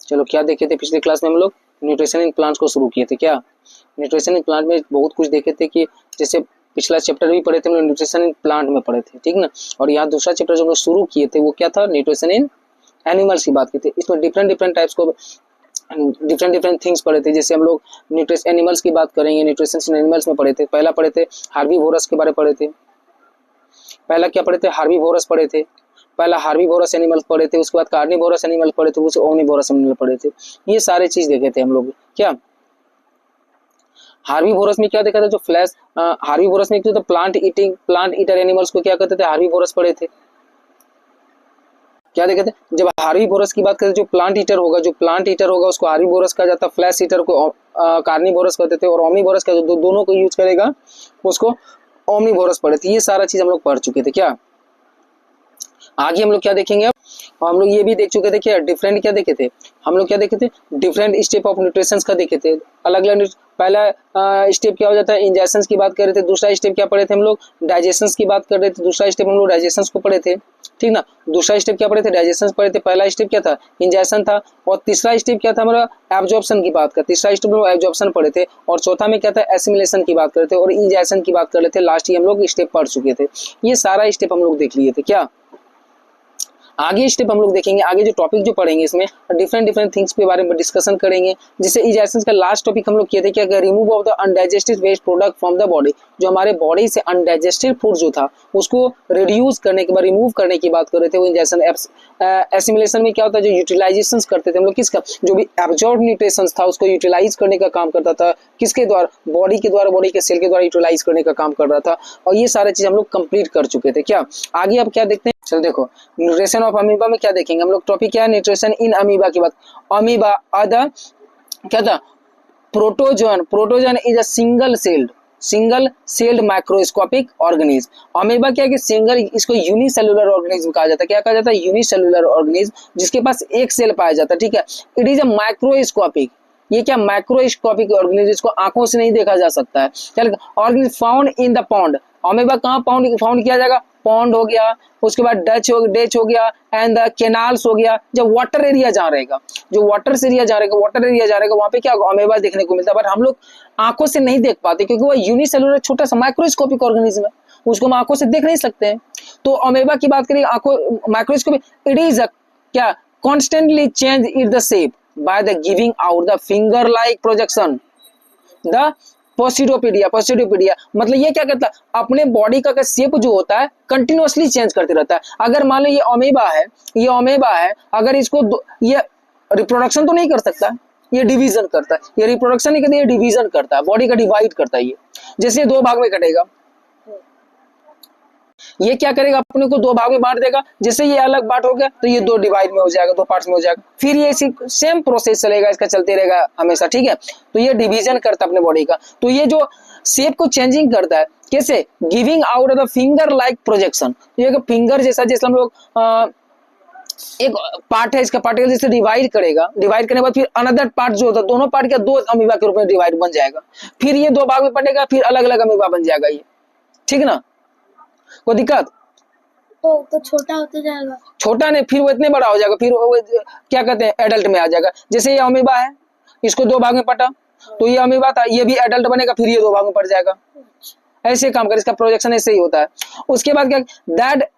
चलो क्या देखे थे पिछली क्लास में हम लोग? न्यूट्रिशन इन प्लांट्स को शुरू किए थे। क्या न्यूट्रिशन इन प्लांट में बहुत कुछ देखे थे कि जैसे पिछला चैप्टर भी पढ़े थे हम लोग, न्यूट्रिशन इन प्लांट में पढ़े थे, ठीक ना। और यहाँ दूसरा चैप्टर जो हम लोग शुरू किए थे वो क्या था? न्यूट्रिशन इन एनिमल्स की बात की थी। इसमें डिफरेंट टाइप्स को डिफरेंट थिंग्स पढ़े थे। जैसे हम लोग न्यूट्रिशन एनिमल्स की बात करेंगे, न्यूट्रिशन इन एनिमल्स में पढ़े थे। पहला पढ़े थे हार्बीवोरस के बारे में पढ़े थे। पहला क्या पढ़े थे? हार्बीवोरस पढ़े थे। पहला हार्बीवोरस एनिमल्स पढ़े थे, उसके बाद कार्निवोरस एनिमल पढ़े थे, उसके ओमनिवोरस एनिमल पढ़े थे। ये सारे चीज देखे थे हम लोग। क्या हार्बीवोरस में क्या देखा था? जो फ्लैश हार्बीवोरस में तो प्लांट ईटर एनिमल्स को क्या कहते थे? हार्बीवोरस पढ़े थे। क्या देखे थे? जब हार्बीवोरस की बात करते जो प्लांट ईटर होगा उसको हार्बीवोरस कहा जाता है, फ्लैश ईटर को कार्निवोरस कहते थे, और ओमनिवोरस का जो दोनों को यूज करेगा उसको ओमनिवोरस पढ़े थे। ये सारा चीज हम लोग पढ़ चुके थे। क्या आगे हम लोग क्या देखेंगे? अब हम लोग ये भी देख चुके थे क्या डिफरेंट क्या देखे थे हम लोग? क्या देखे थे? डिफरेंट स्टेप ऑफ न्यूट्रिशन का देखे थे। अलग अलग पहला स्टेप क्या हो जाता है? इंजेक्शन की बात कर रहे थे। दूसरा स्टेप क्या पढ़े थे हम लोग? डाइजेशन की बात कर रहे थे। दूसरा स्टेप हम लोग डाइजेशन को पढ़े थे, ठीक ना। दूसरा स्टेप क्या पढ़े थे? डाइजेशन पढ़े थे। पहला स्टेप क्या था? इंजेक्शन था। और तीसरा स्टेप क्या था हमारा? एब्जॉर्प्शन की बात कर। तीसरा स्टेप हम लोग एब्जॉर्प्शन पढ़े थे। और चौथा में क्या था? एसिमिलेशन की बात कर रहे थे और इंजेक्शन की बात कर रहे थे। लास्ट ही हम लोग स्टेप पढ़ चुके थे। ये सारा स्टेप हम लोग देख लिए थे। क्या आगे स्टेप हम लोग देखेंगे, आगे जो टॉपिक जो पढ़ेंगे इसमें डिफरेंट थिंग्स के बारे में डिस्कशन करेंगे। जैसे इजेशन का लास्ट टॉपिक हम लोग किए थे क्या? Remove of the undigested waste product from the body. जो हमारे बॉडी से अनडाइजेस्टेड फूड जो था उसको रिड्यूस करने के बाद रिमूव करने की बात कर रहे थे। वो इंजेक्शन एसिमिलेशन में क्या होता है? जो यूटिलाइजेशन करते थे हम लोग किसका? जो भी एब्जॉर्ब न्यूट्रिशन था उसको यूटिलाइज करने का काम करता था। किसके द्वारा? बॉडी के द्वारा, बॉडी के सेल के द्वारा यूटिलाइज करने का काम कर रहा था। और ये सारे चीज हम लोग कंप्लीट कर चुके थे। क्या आगे अब क्या देखते हैं? चलो देखो न्यूट्रिशन ऑफ अमीबा में क्या देखेंगे हम लोग? टॉपिक क्या है? न्यूट्रिशन इन अमीबा की बात। अमीबा आधा क्या था? Protozoan is a single celled microscopic organism. Amoeba क्या है कि सिंगल, इसको यूनिसेलुलर ऑर्गेनिज्म कहा जाता है। क्या कहा जाता है? यूनिसेलुलर ऑर्गेनिज्म जिसके पास एक सेल पाया जाता है, ठीक है। इट इज अ माइक्रोस्कोपिक, ये क्या? माइक्रोस्कोपिक ऑर्गेनिज्म जिसको आंखों से नहीं देखा जा सकता है। चल organism found in the pond. Amoeba कहाँ फाउंड किया जाएगा? पॉन्ड हो गया, उसके बाद डेच हो गया एंड द कैनाल्स हो गया। जब वाटर एरिया जहाँ रहेगा, जो वाटर एरिया जहाँ रहेगा वहाँ पे क्या अमीबा देखने को मिलता है। बट हम लोग आंखों से नहीं देख पाते क्योंकि वो यूनिसेलुलर छोटा सा माइक्रोस्कोपिक ऑर्गेनिज्म है, उसको हम आंखों से देख नहीं सकते हैं। तो अमीबा की बात करें आंखों माइक्रोस्कोपिक, इट इज क्या? Constantly change it the shape by the giving out the finger like projection the पोसिडोपीडिया। मतलब ये क्या करता है? अपने बॉडी का शेप जो होता है कंटिन्यूअसली चेंज करते रहता है। अगर मान लो ये अमीबा है, अगर इसको ये रिप्रोडक्शन तो नहीं कर सकता, ये डिवीजन करता है। ये रिप्रोडक्शन नहीं करता, ये डिवीजन करता है, बॉडी का डिवाइड करता है। ये जैसे दो भाग में कटेगा, ये क्या करेगा? अपने को दो भाग में बांट देगा। जैसे ये अलग बांट हो गया तो ये दो डिवाइड में हो जाएगा, दो पार्ट्स में हो जाएगा। फिर ये सेम प्रोसेस चलेगा, इसका चलते रहेगा हमेशा, ठीक है। तो ये डिवीजन करता है अपने बॉडी का। तो ये जो शेप को चेंजिंग करता है कैसे? Giving out the finger like projection. ये फिंगर जैसा, जैसे हम लोग एक पार्ट है, इसका पार्टिकल जैसे डिवाइड करेगा, डिवाइड करने के बाद फिर अनदर पार्ट जो होता है, दोनों पार्ट का दो अमीबा के रूप में डिवाइड बन जाएगा। फिर ये दो भाग में बटेगा, फिर अलग अलग अमीबा बन जाएगा ये, ठीक ना। कोई दिक्कत? तो छोटा होते जाएगा, छोटा नहीं, फिर वो इतने बड़ा हो जाएगा, फिर वो क्या कहते हैं? एडल्ट में आ जाएगा। जैसे ये अमीबा है, इसको दो भाग में पटा तो ये अमीबा था, ये भी एडल्ट बनेगा, फिर ये दो भाग में पड़ जाएगा। ऐसे काम कर, इसका प्रोजेक्शन ऐसे ही होता है। उसके बाद क्या? That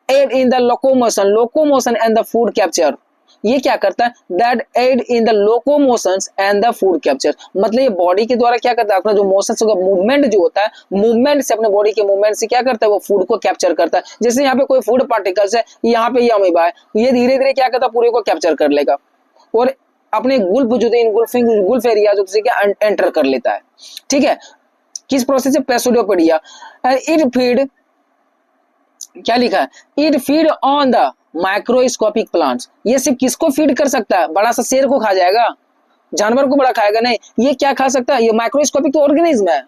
aid in the locomotion and the food capture. ये क्या करता है? That aid in the locomotion and the food capture. मतलब ये बॉडी के द्वारा क्या करता है? अपना जो मोशंस होगा, मूवमेंट जो होता है, मूवमेंट से, अपने बॉडी के मूवमेंट से क्या करता है? वो फूड को कैप्चर करता है। जैसे यहाँ पे कोई फूड पार्टिकल्स है, यहाँ पे ये अमीबा है, ये धीरे धीरे क्या करता है? पूरे को कैप्चर कर लेगा और अपने गुल्फ जो गुल्फ एरिया जो क्या एंटर कर लेता है, ठीक है। किस प्रोसेस से? प्रेसोडियोपेडिया। इट फीड, क्या लिखा है? It feed on the microscopic plants. ये सिर्फ किसको फीड कर सकता है? बड़ा सा शेर को खा जाएगा, जानवर को बड़ा खाएगा नहीं। ये क्या खा सकता है? ये माइक्रोस्कोपिक तो ऑर्गेनिज्म है,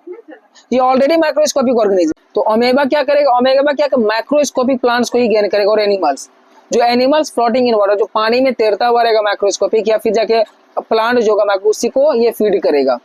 ये ऑलरेडी माइक्रोस्कोपिक ऑर्गेनिज्म। तो अमीबा क्या करेगा? अमीबा क्या करेगा? माइक्रोस्कोपिक प्लांट्स को ही गेन करेगा। और एनिमल्स, जो एनिमल्स फ्लोटिंग इन वाटर, जो पानी में तैरता हुआ रहेगा माइक्रोस्कोपिक, या फिर जाके प्लांट जो होगा उसी को ये फीड करेगा।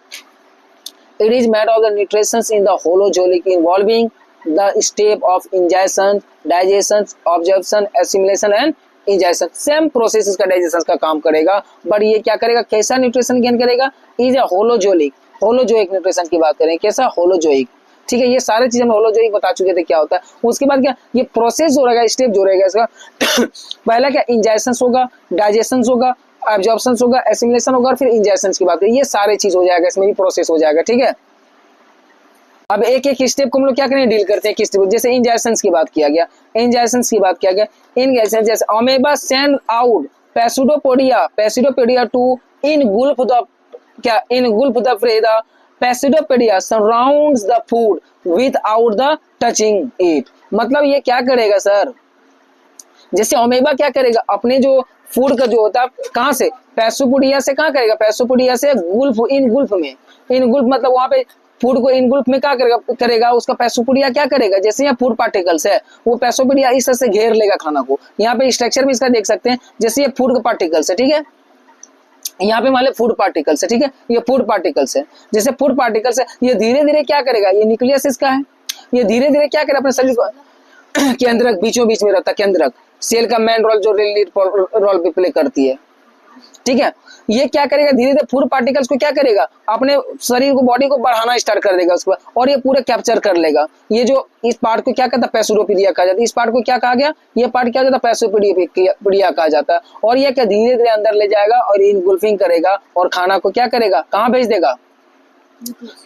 It is made of the nutritions in the holozoic involving the step of ingestion, digestion, absorption, assimilation and इंजेक्शन, सेम प्रोसेस इसका डाइजेशन का काम करेगा, बट ये क्या करेगा, कैसा न्यूट्रिशन गेन करेगा, is a holozoic, holozoic nutrition की बात करें, कैसा होलोजोइक, ठीक है। ये सारे चीज हम होलोजोइक बता चुके थे क्या होता है। उसके बाद क्या, ये प्रोसेस जो रहेगा, स्टेप जो रहेगा इसका पहला क्या, इंजेक्शन होगा, डाइजेशन होगा, एब्जॉर्प्शन होगा, एसिमिलेशन होगा, और फिर इंजेक्शन की बात करें, ये सारे चीज हो जाएगा, इसमें भी प्रोसेस हो जाएगा, ठीक है। अब एक एक स्टेप को हम लोग क्या करें, डील करते हैं, किस स्टेप, जैसे इंजेक्शन की बात किया गया, इंजेक्शन की बात किया गया, इंजेक्शन जैसे amoeba send out pseudopodia to engulf the क्या, engulf the prey, the pseudopodia surrounds the food without the touching it. मतलब ये क्या करेगा सर, जैसे अमेबा क्या करेगा, अपने जो फूड का जो होता है कहाँ से, पैसोपोडिया से, कहाँ करेगा, पैसोपोडिया से गुल्फ, इन गुल्फ में, इन गुल्फ मतलब वहां पे फूड को इन गुल्फ में क्या करेगा उसका पैसोपोडिया क्या करेगा, जैसे यहाँ फूड पार्टिकल्स है, वो पैसोपोडिया इस तरह से घेर लेगा खाना को। यहाँ पे स्ट्रक्चर में इसका देख सकते हैं, जैसे ये फूड पार्टिकल्स है, ठीक है, यहाँ पे मान लो फूड पार्टिकल्स है, ठीक है, ये फूड पार्टिकल्स है, जैसे फूड पार्टिकल्स है, ये धीरे धीरे क्या करेगा, ये न्यूक्लियस इसका है, ये धीरे धीरे क्या करेगा, अपने शरीर को केंद्रक बीचों बीच में रहता है, केंद्रक सेल का मेन रोल जो रोल प्ले करती है, ठीक है। ये क्या करेगा, धीरे धीरे फूड पार्टिकल्स को क्या करेगा, अपने शरीर को, बॉडी को बढ़ाना स्टार्ट कर देगा उसको, और ये पूरे कैप्चर कर लेगा। ये जो इस पार्ट को क्या कहता है, पैसोपोडिया कहा जाता है, इस पार्ट को क्या कहा गया, ये पार्ट क्या कहता है, पैसोपोडिया कहा जाता है। और ये क्या धीरे धीरे अंदर ले जाएगा और इनगुल्फिंग करेगा, और खाना को क्या करेगा, कहाँ भेज देगा,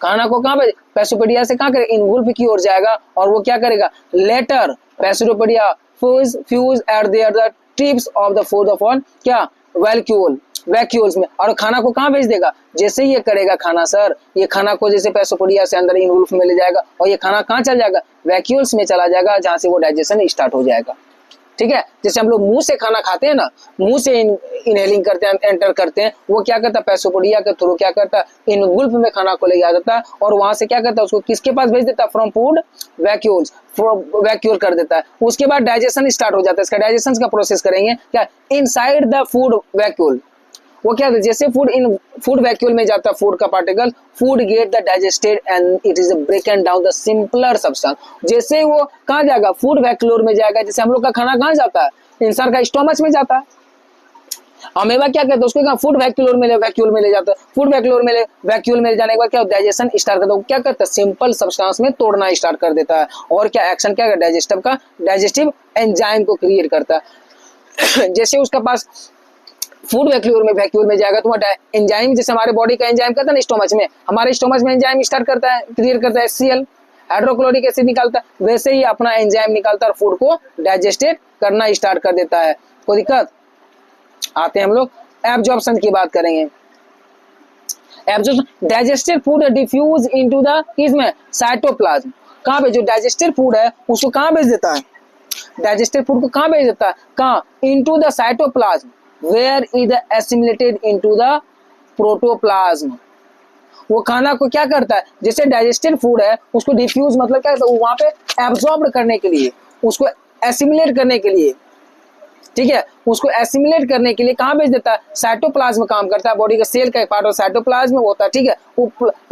खाना को कहाँ भेज, पैसोपोडिया से कहाँ करेगा, इनगुल्फ की ओर जाएगा, और वो क्या करेगा, later pseudopodia fuse at the tips of the food off on क्या, वैक्यूल्स में, और खाना को कहाँ भेज देगा, जैसे ये करेगा खाना सर, ये खाना को जैसे पैसोपोडिया से अंदर इनगुल्फ में ले जाएगा, और ये खाना कहाँ चल जाएगा, वैक्यूल्स में चला जाएगा, जहां से वो डाइजेशन स्टार्ट हो जाएगा, ठीक है। जैसे हम लोग मुंह से खाना खाते हैं ना, मुंह से इनहेलिंग करते हैं, एंटर करते हैं, वो क्या करता है, पैसोपोडिया के थ्रू क्या करता है, इनगुल्फ में खाना को ले जाता है, और वहां से क्या करता है, उसको किसके पास भेज देता है, फ्रॉम फूड वैक्यूल्स, वैक्यूल कर देता है। उसके बाद डाइजेशन स्टार्ट हो जाता है, इसका डाइजेशन का प्रोसेस करेंगे क्या, इनसाइड द फूड वैक्यूल, वो क्या है, जैसे फूड वैक्यूल में जाता है फूड का particle, food get the digested and it is ब्रेकन down the simpler substance. जैसे वो कहाँ जाएगा, फूड वैक्यूल में जाएगा, जैसे हम लोग का खाना कहाँ जाता है, इंसान का स्टोमच में जाता है, अमेबा क्या कहते हैं उसको, फूड वैक्यूल में ले जाता है, फूड वैक्यूल में जाने के बाद क्या डाइजेशन स्टार्ट करता है, क्या करता है, सिंपल सब्सटेंस में तोड़ना स्टार्ट कर देता है, और क्या एक्शन क्या डाइजेस्टिव एंजाइम को क्रिएट करता है। जैसे उसका पास फूड वैक्यूल में जाएगा तो एंजाइम, जैसे हमारे बॉडी का एंजाइम करता है ना स्टोमच में, हमारे स्टोमच में एंजाइम स्टार्ट करता है, क्रिएट करता है HCl, हाइड्रोक्लोरिक एसिड निकालता है, वैसे ही अपना एंजाइम निकालता है और फूड को डाइजेस्टेड करना स्टार्ट कर देता है। कोई दिक्कत, आते हैं हम लोग एब्जॉर्प्शन की बात करेंगे। Absorption, digested food diffuse into the इसमें साइटोप्लाज्म, कहाँ पे, जो डाइजेस्टेड फूड है उसको कहाँ भेज देता है, डाइजेस्टेड फूड को कहाँ भेज देता है, कहाँ, into the cytoplasm where is assimilated into the protoplasm। वो खाना को क्या करता है, जैसे डाइजेस्टेड फूड है उसको डिफ्यूज मतलब क्या है, वहां पे एब्जॉर्ब करने के लिए, उसको एसिमिलेट करने के लिए, ठीक है, उसको एसिमिलेट करने के लिए कहाँ भेज देता है, साइटोप्लाज्म काम करता है, बॉडी का सेल का एक पार्ट और साइटोप्लाज्म होता है, ठीक है,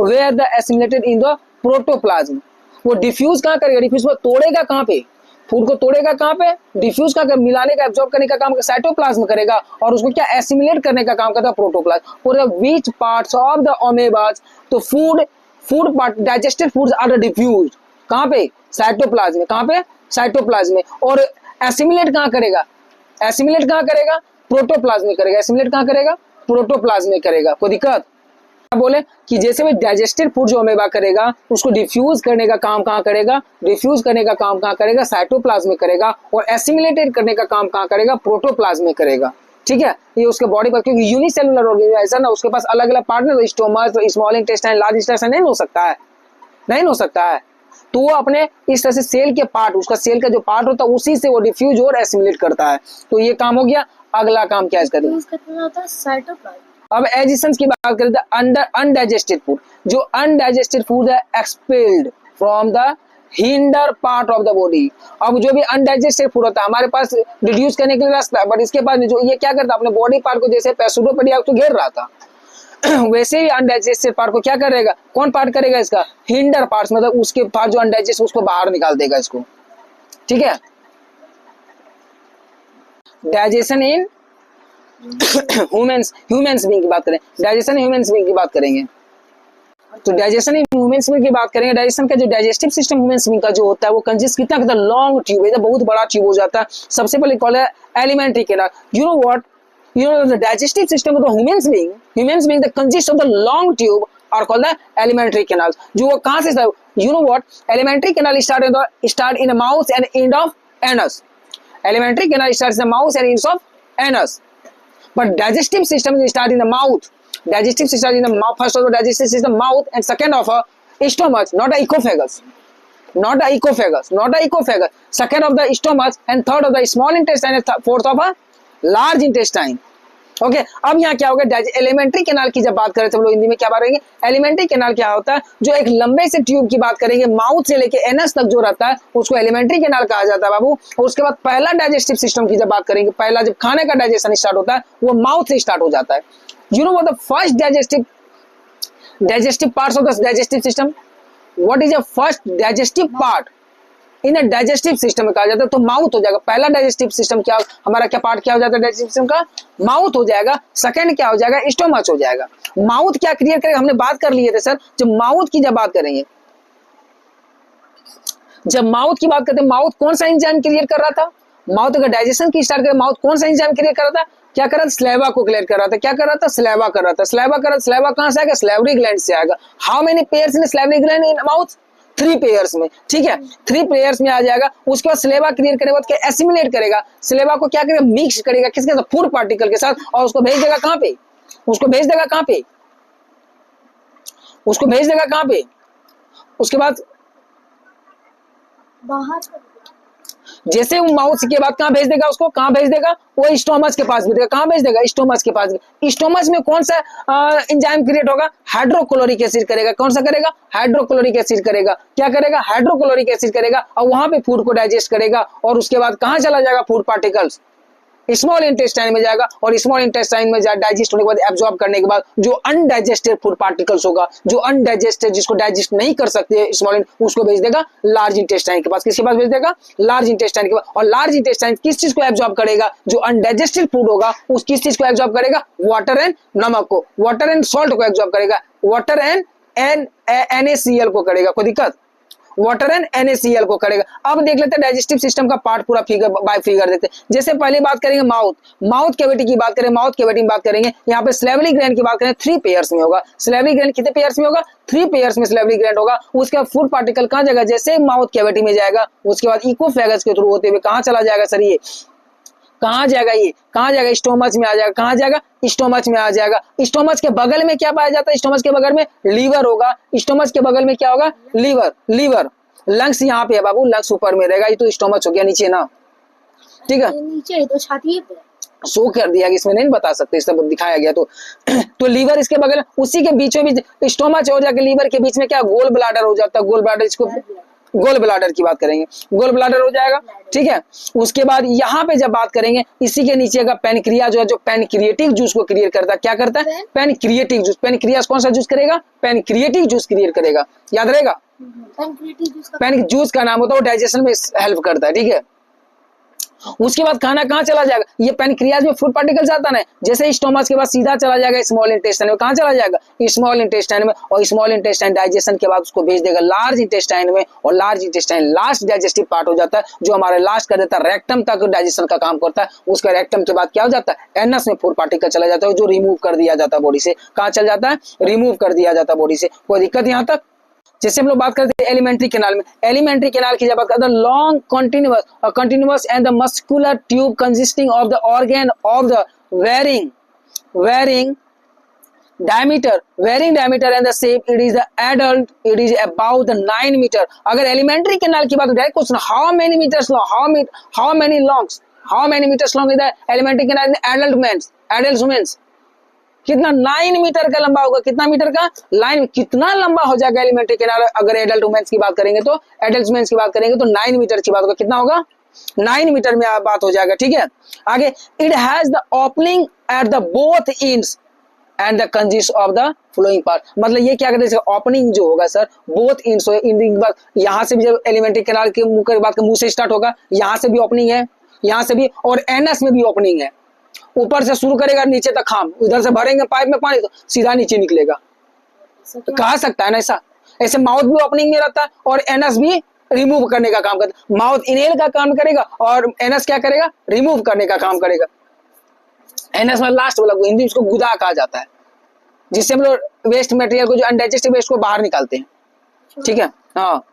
where the assimilated in the protoplasm. वो डिफ्यूज कहाँ करेगा, डिफ्यूज तोड़ेगा कहाँ पे, फूड को तोड़ेगा कहाँ पे, डिफ्यूज का मिलाने का, एब्जॉर्ब करने का काम साइटोप्लाज्म करेगा, और उसको क्या एसिमिलेट करने का काम करता है प्रोटोप्लाज्म। और which parts of the amoebas, तो food part digested foods are diffuse कहाँ पे, साइटोप्लाज्म में, कहाँ पे, साइटोप्लाज्म में, और एसिमिलेट कहाँ करेगा, प्रोटोप्लाज्म में करेगा, एसिमिलेट कहाँ करेगा, प्रोटोप्लाज्म में करेगा। कोई दिक्कत, बोले कि जैसे भी डाइजेस्टेड फूड जो अमेबा करेगा उसको डिफ्यूज करने का काम कहाँ करेगा, साइटोप्लाज्म में करेगा, और एसिमिलेटेड करने का काम कहाँ करेगा, प्रोटोप्लाज्म में करेगा, ठीक है। ये उसके बॉडी पर, क्योंकि यूनिसेलुलर ऑर्गेनाइजेशन ना, उसके पास अलग अलग पार्ट है, stomach, small intestine, large intestine नहीं हो सकता है, तो वो अपने इस तरह से सेल के पार्ट, उसका सेल का जो पार्ट होता है उसी से वो डिफ्यूज और एसिमिलेट करता है। तो ये काम हो गया। अगला काम क्या इसका होता है, साइटोप्लाज्म। अब एजिशंस की बात करें तो अंडर अनडाइजेस्टेड फूड, जो अनडाइजेस्टेड फूड है expelled from the hinder part of the body. अब जो भी अनडाइजेस्टेड फूड होता है हमारे पास रिड्यूस करने के लिए रास्ता है, बट इसके बाद जो ये क्या करता है अपने बॉडी पार्ट को, जैसे पैसोपोडिया को घेर रहा था वैसे ही अनडाइजेस्टेड पार्ट को क्या करेगा, कौन पार्ट करेगा इसका, हिंडर पार्ट, मतलब उसके पार्ट जो अनडाइजेस्ट उसको बाहर निकाल देगा इसको, ठीक है। डाइजेशन इन ह्यूमंस बीइंग की बात करें, डाइजेशन ह्यूमंस बीइंग की बात करेंगे तो डाइजेशन इन ह्यूमंस बीइंग की बात करेंगे। डाइजेशन का जो डाइजेस्टिव सिस्टम ह्यूमंस बीइंग का जो होता है वो कंसिस्ट कितना करता है, लॉन्ग ट्यूब है, बहुत बड़ा ट्यूब हो जाता है। सबसे पहले कॉल है alimentary canal. You know what, you know the digestive system of the humans being the consist of the long tube are called the alimentary canals। जो वो कहाँ से, you know what, alimentary canal start in the mouth and end of anus। alimentary canal starts in the mouth and ends of anus, but digestive system start in the mouth। digestive system in the mouth, first of all digestive system mouth and second of stomach, not a esophagus, not a esophagus, second of the stomach and third of the small intestine and fourth of a large intestine. Okay, अब यहाँ क्या होगा, elementary canal की जब बात करें तो हम लोग हिंदी में क्या बात करेंगे, एलिमेंट्री कैनाल क्या होता है, जो एक लंबे से ट्यूब की बात करेंगे, माउथ से लेके एनस तक जो रहता है उसको एलिमेंट्री कैनाल कहा जाता है बाबू। और उसके बाद पहला डाइजेस्टिव सिस्टम की जब बात करेंगे, पहला जब खाने का डाइजेशन स्टार्ट होता है वो माउथ से स्टार्ट हो जाता है। You know what the first digestive parts of the digestive system, what is the first digestive part in digestive system में कहा जाता है, तो माउथ हो जाएगा। पहला डाइजेस्टिव सिस्टम क्या हमारा, क्या पार्ट क्या हो जाता है डाइजेस्टिव सिस्टम का, माउथ हो जाएगा। सेकंड क्या हो जाएगा, स्टोमच हो जाएगा। माउथ क्या क्रिएट करेगा, हमने बात कर लिए थे सर, जब माउथ की जब बात करेंगे, जब माउथ की बात करते हैं, माउथ कौन सा एंजाइम क्रिएट कर रहा था, माउथ अगर डाइजेशन की स्टार्ट करें, माउथ कौन सा एंजाइम क्रिएट कर रहा था, क्या कर रहा था, स्लेवा को क्लियर कर रहा था। क्या कर रहा था, स्लेवा कर रहा था। स्लेवा कहां से आएगा, स्लेवरी ग्लैंड से आएगा। How many pairs in salivary gland in mouth, 3 pairs में, ठीक है, 3 पेयर्स में आ जाएगा। उसके बाद स्लेवा क्रिएट करने के बाद क्या एसिमिलेट करेगा, स्लेवा को क्या करेगा, मिक्स करेगा किसके साथ, फूड पार्टिकल के साथ, और उसको भेज देगा कहां पे, उसको भेज देगा कहां पे, उसको भेज देगा कहां पे, उसके बाद बाहर जैसे वो माउथ के बाद कहां भेज देगा, उसको कहां भेज देगा, वो स्टोमच के पास भेज देगा। कहां भेज देगा, स्टोमच के पास। स्टोमच में कौन सा एंजाइम क्रिएट होगा, हाइड्रोक्लोरिक एसिड करेगा। कौन सा करेगा, हाइड्रोक्लोरिक एसिड करेगा। क्या करेगा, हाइड्रोक्लोरिक एसिड करेगा, और वहां पे फूड को डाइजेस्ट करेगा। और उसके बाद कहां चला जाएगा, फूड पार्टिकल्स स्मॉल इंटेस्टाइन में जाएगा, और स्मॉल इंटेस्टाइन में डाइजेस्ट होने के बाद, एब्जॉर्ब करने के बाद जो अनडाइजेस्टेड फूड पार्टिकल्स होगा, जो अनडाइजेस्टेड जिसको डाइजेस्ट नहीं कर सकते स्मॉल, उसको भेज देगा लार्ज इंटेस्टाइन के पास। किसके पास भेज देगा, लार्ज इंटेस्टाइन के पास। और लार्ज इंटेस्टाइन किस चीज को एब्जॉर्ब करेगा, जो अनडाइजेस्टेड फूड होगा उस किस चीज को एब्जॉर्ब करेगा, वाटर एंड नमक को, वाटर एंड सॉल्ट को एब्जॉर्ब करेगा, वाटर एंड NaCl को करेगा। कोई दिक्कत, वाटर एंड NaCl को करेगा। अब देख लेते हैं डाइजेस्टिव सिस्टम का पार्ट पूरा फिगर बाय फिगर देखते हैं। जैसे पहले बात करेंगे माउथ कैविटी की बात करें, माउथ कैविटी में बात करेंगे, यहाँ पे स्लेवरी ग्लैंड की बात करें, 3 पेयर्स में होगा। स्लेवरी ग्लैंड कितने पेयर्स में होगा, 3 पेयर्स में स्लेवरी ग्लैंड होगा। उसके बाद फूड पार्टिकल कहाँ जाएगा, जैसे माउथ कैविटी में जाएगा, उसके बाद इकोफेगस के थ्रू होते हुए कहाँ चला जाएगा सर, ये कहाँ जाएगा, ये कहाँ जाएगा, स्टोमच में आ जाएगा। कहाँ जाएगा, स्टोमच में आ जाएगा। स्टोमच के बगल में क्या पाया जाता है, स्टोमच के बगल में लीवर होगा। स्टोमच के बगल में क्या होगा, लीवर। लंग्स यहाँ पे है बाबू, लंग्स ऊपर में रहेगा, ये तो स्टोमच हो गया नीचे ना, ठीक है, नीचे तो छाती पे शो कर दिया, इसमें नहीं बता सकते, इस सब दिखाया गया। तो लीवर इसके बगल, उसी के बीचों बीच स्टोमच हो जाके लीवर के बीच में क्या, गोल ब्लाडर हो जाता है। गोल ब्लाडर, इसको गोल ब्लाडर की बात करेंगे, गोल ब्लाडर हो जाएगा, ठीक है। उसके बाद यहाँ पे जब बात करेंगे, इसी के नीचे का पेनक्रिया जो है, जो पेनक्रिएटिक जूस को क्रिएट करता है। क्या करता है, पेनक्रिएटिक जूस। पेनक्रियास कौन सा जूस करेगा, पेनक्रिएटिक जूस क्रिएट करेगा, याद रहेगा। पेन जूस का नाम होता है, वो डाइजेशन में हेल्प करता है, ठीक है। उसके बाद खाना कहाँ चला जाएगा, ये पेनक्रियाज में फूड पार्टिकल्स आता है, जैसे स्टोमच के बाद सीधा चला जाएगा स्मॉल इंटेस्टाइन में। कहाँ चला जाएगा, स्मॉल इंटेस्टाइन में। और स्मॉल इंटेस्टाइन डाइजेशन के बाद उसको भेज देगा लार्ज इंटेस्टाइन में, और large intestine last digestive part हो जाता है, जो हमारे लास्ट कर देता है रेक्टम तक डाइजेशन का काम करता है। उसका रेक्टम के बाद क्या हो जाता है, एनस में फूड पार्टिकल चला जाता है, जो रिमूव कर दिया जाता है बॉडी से। कहाँ चल जाता है, रिमूव कर दिया जाता है बॉडी से। कोई दिक्कत यहाँ तक। जैसे हम लोग बात करते हैं एलिमेंट्री कैनाल में, एलिमेंट्री कैनाल की जब बात करते हैं, long continuous and the muscular tube consisting of the organ of the varying diameter and the shape, it is the adult, it is about the 9 meter। अगर एलिमेंट्री कैनाल की बात करें, question how many metres long, how many meters long is the elementary canal in adult humans, कितना 9 metre का लंबा होगा। कितना metre का, लाइन कितना लंबा हो जाएगा एलिमेंट्री कैनाल। अगर एडल्ट वुमेन्स की बात करेंगे, तो एडल्ट वुमेन्स की बात करेंगे तो 9 मीटर की बात होगा। कितना होगा, 9 मीटर में बात हो जाएगा, ठीक है। आगे, it has the opening at the both ends and the consist of the flowing part. मतलब ये क्या कहते हैं, ओपनिंग जो होगा सर, बोथ एंड्स, यहाँ से भी जब एलिमेंट्री कैनाल के मुंह के बाद मुंह से स्टार्ट होगा, यहाँ से भी ओपनिंग है, यहाँ से भी, और एनएस में भी ओपनिंग है। ऊपर से शुरू करेगा नीचे तक खाम, उधर से भरेंगे पाइप में पानी तो सीधा नीचे निकलेगा। तो कहा सकता है ना ऐसा। ऐसे माउथ भी ओपनिंग में रहता है और एनएस भी रिमूव करने का काम करता है। माउथ इनहेल का काम करेगा और एनएस क्या करेगा, रिमूव करने का काम करेगा। एनएस में लास्ट वाला, हिंदी में उसको गुदा कहा जाता है, जिससे हम लोग वेस्ट मटेरियल को, जो अनडाइजेस्टिव वेस्ट को बाहर निकालते हैं। ठीक है, हाँ।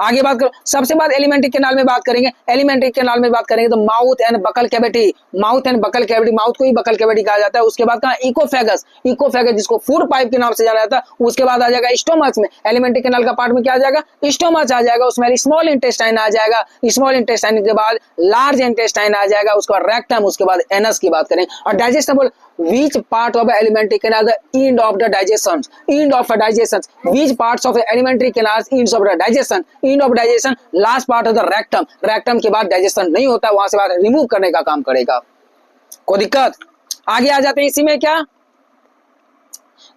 आगे बात करो, सबसे बाद एलिमेंट्री कैनाल में बात करेंगे। एलिमेंट्री कैनाल में बात करेंगे तो mouth and buccal cavity, mouth and buccal cavity, mouth को ही बकल कैविटी कहा जाता है। उसके बाद कहा इकोफेगस, इकोफेगस जिसको फूड पाइप के नाम से जाना जाता है। उसके बाद आ जाएगा स्टोमच में, एलिमेंट्री कैनाल का पार्ट में क्या आ जाएगा, स्टोमच आ जाएगा। उसमें स्मॉल इंटेस्टाइन आ जाएगा, स्मॉल इंटेस्टाइन के बाद लार्ज इंटेस्टाइन आ जाएगा, उसके बाद रेक्टम, उसके बाद एनस की बात करें। और digestible, which part of alimentary canal the end of the digestion, end of digestion, which parts of alimentary canals ends of the digestion, end of digestion, last part of the rectum, rectum के बाद digestion नहीं होता, वहां से बाहर remove करने का काम करेगा। कोई दिक्कत? आगे आ जाते हैं इसी में क्या,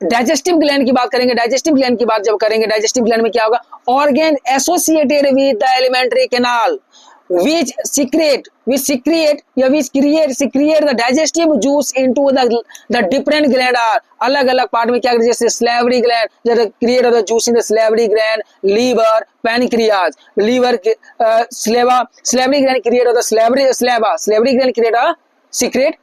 डाइजेस्टिव ग्लैंड की बात करेंगे। डाइजेस्टिव ग्लैंड की बात जब करेंगे, डाइजेस्टिव ग्लैंड में क्या होगा, organ associated with the alimentary canal which secrete the digestive juice into the different gland are, अलग अलग पार्ट में क्या, जैसे salivary gland that create the juice in the salivary gland, liver, pancreas, liver, salivary gland create the salivary gland create a secrete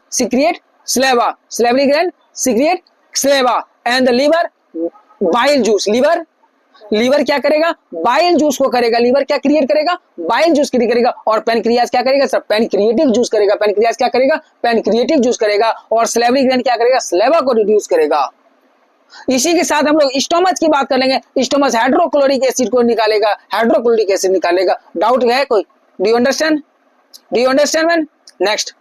salivary gland secrete saliva, and the liver bile juice, liver क्या करेगा, bile juice को करेगा। Liver क्या create करेगा, bile juice create करेगा। और pancreas क्या करेगा, सर पैनक्रिएटिक जूस करेगा। पैनक्रियाज क्या करेगा, पैनक्रिएटिक जूस करेगा। और सलेवरी ग्लैंड क्या करेगा, सलेवा को रिड्यूस करेगा। इसी के साथ हम लोग स्टोमच की बात कर लेंगे। स्टोमच हाइड्रोक्लोरिक एसिड को निकालेगा, हाइड्रोक्लोरिक एसिड निकालेगा। डाउट है कोई? Do you understand man? Next